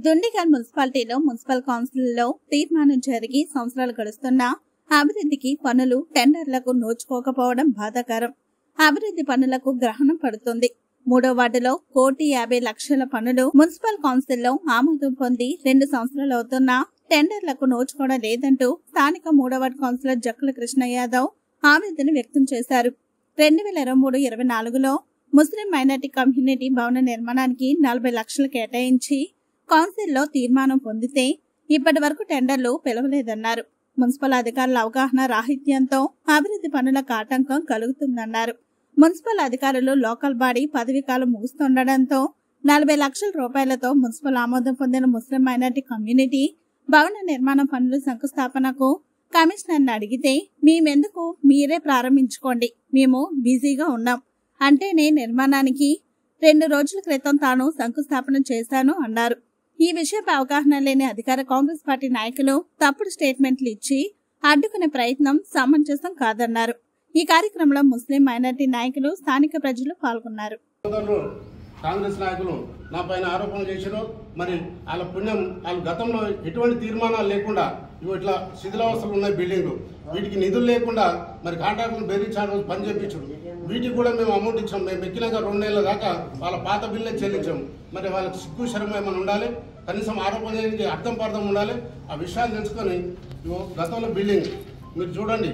దుండిగల్ మున్సిపాలిటీలో మున్సిపల్ కౌన్సిల్లో తీర్మానం జరిగి సంవత్సరాలు గడుస్తున్నా అభివృద్ధికి పనులు టెండర్లకు నోచుకోకపోవడం బాధాకరం. అభివృద్ధి పనులకు గ్రహణం పడుతుంది. 3వ వార్డులో 1,50,00,000 పనులు మున్సిపల్ కౌన్సిల్లో ఆమోదం పొంది 2 సంవత్సరాలు అవుతున్నా టెండర్లకు నోచుకోవడం లేదంటూ స్థానిక 3వ వార్డు కౌన్సిలర్ జక్కుల కృష్ణ యాదవ్ ఆవేదన వ్యక్తం చేశారు. 2023-24లో ముస్లిం మైనార్టీ కమ్యూనిటీ భవన నిర్మాణానికి 40 లక్షలు కేటాయించి కౌన్సిల్లో తీర్మానం పొందితే ఇప్పటి వరకు టెండర్లు పిలవలేదన్నారు. మున్సిపల్ అధికారుల అవగాహన రాహిత్యంతో అభివృద్ధి పనులకు ఆటంకం కలుగుతుందన్నారు. మున్సిపల్ అధికారులు లోకల్ బాడీ పదవీకాలం ముగుస్తుండటంతో 40 లక్షల రూపాయలతో మున్సిపల్ ఆమోదం పొందిన ముస్లిం మైనార్టీ కమ్యూనిటీ భవన నిర్మాణ పనుల శంకుస్థాపనకు కమిషనర్ని అడిగితే మేమెందుకు, మీరే ప్రారంభించుకోండి, మేము బిజీగా ఉన్నాం అంటేనే నిర్మాణానికి 2 రోజుల క్రితం తాను శంకుస్థాపన చేశాను అన్నారు. ఈ విషయంపై అవగాహన లేని అధికార కాంగ్రెస్ పార్టీ నాయకులు తప్పుడు స్టేట్మెంట్లు ఇచ్చి అడ్డుకునే ప్రయత్నం సమంజసం కాదన్నారు. ఈ కార్యక్రమంలో ముస్లిం మైనార్టీ నాయకులు, స్థానిక ప్రజలు పాల్గొన్నారు. కాంగ్రెస్ నాయకులు నా పైన ఆరోపణలు చేశారు. మరి వాళ్ళ పుణ్యం, వాళ్ళ గతంలో ఎటువంటి తీర్మానాలు లేకుండా ఇట్లా శిథిలావస్థలు ఉన్నాయి బిల్డింగ్లు, వీటికి నిధులు లేకుండా మరి కాంట్రాక్టులు బెదిరించాడు, పని చేయించాడు. వీటికి కూడా మేము అమౌంట్ ఇచ్చాం. మేము ఎక్కినాక 2 నెలల దాకా వాళ్ళ పాత బిల్లే చెల్లించాం. మరి వాళ్ళకి సిగ్గు శరం ఏమైనా ఉండాలి, కనీసం ఆరోపణ చేయడానికి అర్థం పర్థం ఉండాలి. ఆ విషయాలు తెలుసుకొని గతంలో బిల్డింగ్ మీరు చూడండి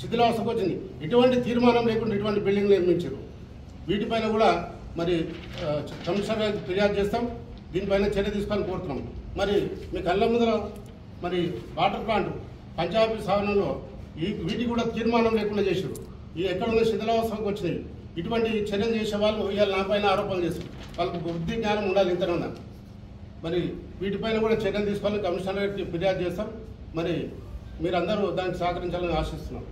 శిథిలావస్థకు వచ్చింది. ఎటువంటి తీర్మానం లేకుండా ఇటువంటి బిల్డింగ్ నిర్మించారు. వీటిపైన కూడా మరి కమిషనర్ గారికి ఫిర్యాదు చేస్తాం. దీనిపైన చర్య తీసుకొని కోరుతున్నాం. మరి మీ కళ్ళ ముందర మరి వాటర్ ప్లాంట్ పంచాయతీ సాధనలో వీటికి కూడా తీర్మానం లేకుండా చేశారు. ఈ ఎక్కడున్న శిథిలావస్థకు వచ్చినాయి. ఇటువంటి చర్యలు చేసే వాళ్ళు ఇవాళ నా పైన ఆరోపణలు చేస్తారు. వాళ్ళకు బుద్ధి జ్ఞానం ఉండాలి ఇంతనన్నా. మరి వీటిపైన కూడా చర్యలు తీసుకోవాలని కమిషనర్ గారికి ఫిర్యాదు చేస్తాం. మరి మీరందరూ దానికి సహకరించాలని ఆశిస్తున్నాం.